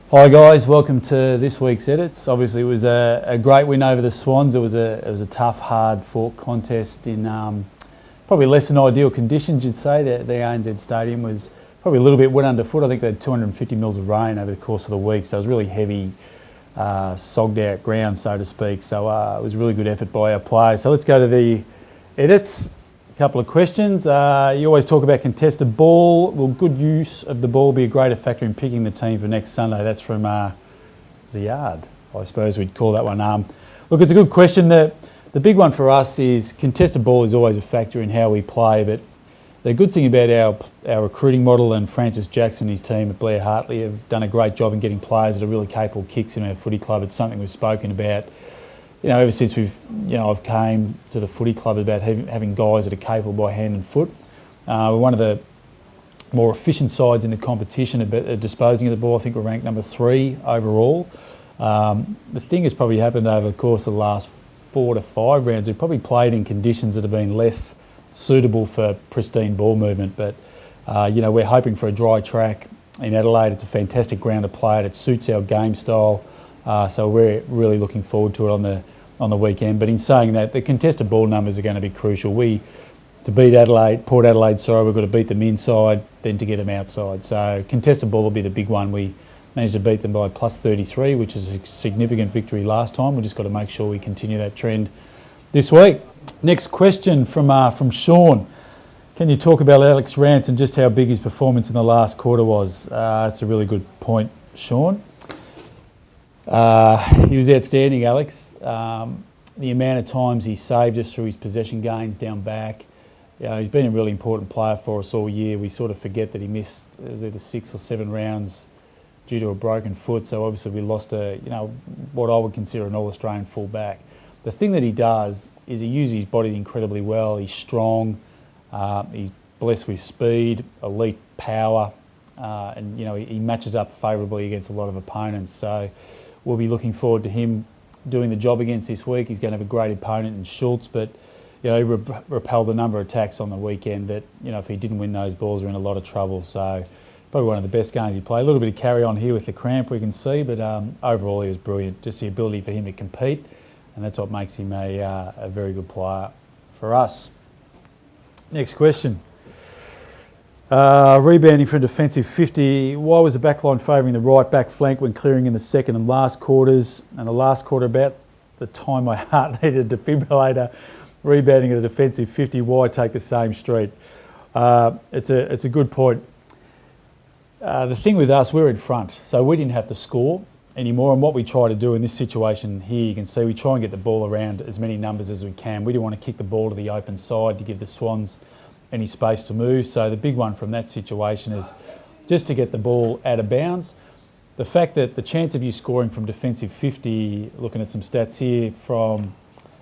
Hi guys, welcome to this week's edits. Obviously, it was a great win over the Swans. It was a tough, hard-fought contest in probably less than ideal conditions. You'd say the ANZ Stadium was probably a little bit wet underfoot. I think they had 250 mils of rain over the course of the week, so it was really heavy, sogged-out ground, so to speak. So it was a really good effort by our players. So let's go to the edits. Couple of questions. You always talk about contested ball. Will good use of the ball be a greater factor in picking the team for next Sunday? That's from Ziad, I suppose we'd call that one. Look, it's a good question. The big one for us is contested ball is always a factor in how we play, but the good thing about our recruiting model, and Francis Jackson and his team at Blair Hartley have done a great job in getting players that are really capable kicks in our footy club. It's something we've spoken about, ever since I've came to the footy club, about having guys that are capable by hand and foot. We're one of the more efficient sides in the competition at disposing of the ball. I think we're ranked number 3 overall. The thing has probably happened over the course of the last 4 to 5 rounds. We've probably played in conditions that have been less suitable for pristine ball movement, but we're hoping for a dry track in Adelaide. It's a fantastic ground to play at. It suits our game style. So we're really looking forward to it on the weekend. But in saying that, the contested ball numbers are going to be crucial. To beat Port Adelaide, we've got to beat them inside, then to get them outside. So contested ball will be the big one. We managed to beat them by +33, which is a significant victory last time. We've just got to make sure we continue that trend this week. Next question from Sean. Can you talk about Alex Rance and just how big his performance in the last quarter was? That's a really good point, Sean. He was outstanding, Alex. The amount of times he saved us through his possession gains down back. He's been a really important player for us all year. We sort of forget that he missed, it was either 6 or 7 rounds due to a broken foot. So obviously we lost what I would consider an All-Australian full-back. The thing that he does is he uses his body incredibly well. He's strong. He's blessed with speed, elite power, and he matches up favourably against a lot of opponents. So we'll be looking forward to him doing the job against this week. He's going to have a great opponent in Schultz, but he repelled a number of attacks on the weekend that, if he didn't win those balls, are in a lot of trouble. So probably one of the best games he played. A little bit of carry on here with the cramp we can see, but overall he was brilliant. Just the ability for him to compete, and that's what makes him a very good player for us. Next question. Rebounding from defensive 50. Why was the backline favouring the right back flank when clearing in the second and last quarters? And the last quarter, about the time my heart needed a defibrillator, rebounding at the defensive 50. Why take the same street? It's a good point. The thing with us, we're in front, so we didn't have to score anymore. And what we try to do in this situation here, you can see we try and get the ball around as many numbers as we can. We didn't want to kick the ball to the open side to give the Swans any space to move. So the big one from that situation is just to get the ball out of bounds. The fact that the chance of you scoring from defensive 50, looking at some stats here, from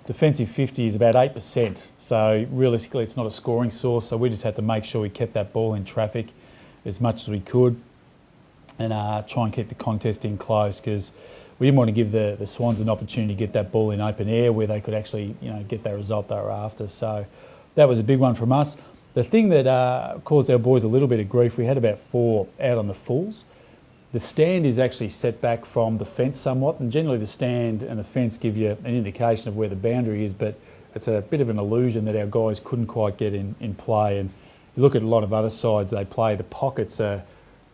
defensive 50 is about 8%. So realistically, it's not a scoring source. So we just had to make sure we kept that ball in traffic as much as we could, and try and keep the contest in close, because we didn't want to give the Swans an opportunity to get that ball in open air where they could actually get that result they were after. So that was a big one from us. The thing that caused our boys a little bit of grief, we had about 4 out on the fulls. The stand is actually set back from the fence somewhat, and generally the stand and the fence give you an indication of where the boundary is, but it's a bit of an illusion that our guys couldn't quite get in play. And you look at a lot of other sides they play, the pockets are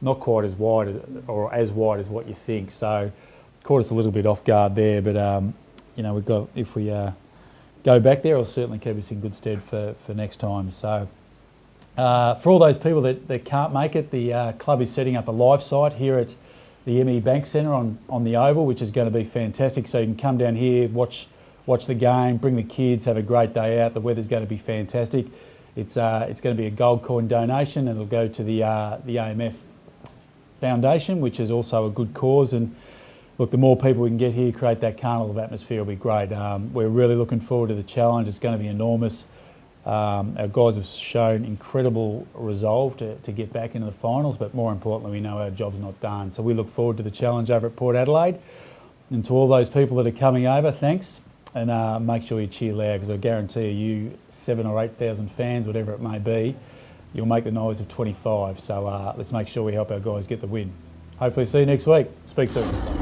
not quite as wide as what you think. So caught us a little bit off guard there, but we've got, if we go back there, it'll certainly keep us in good stead for next time. So for all those people that can't make it, the club is setting up a live site here at the ME Bank Centre on the Oval, which is going to be fantastic. So you can come down here, watch the game, bring the kids, have a great day out. The weather's going to be fantastic. It's going to be a gold coin donation, and it'll go to the AMF Foundation, which is also a good cause. And look, the more people we can get here, create that carnival atmosphere, will be great. We're really looking forward to the challenge. It's going to be enormous. Our guys have shown incredible resolve to get back into the finals, but more importantly, we know our job's not done. So we look forward to the challenge over at Port Adelaide. And to all those people that are coming over, thanks. And make sure you cheer loud, because I guarantee you 7,000 or 8,000 fans, whatever it may be, you'll make the noise of 25. So let's make sure we help our guys get the win. Hopefully see you next week. Speak soon.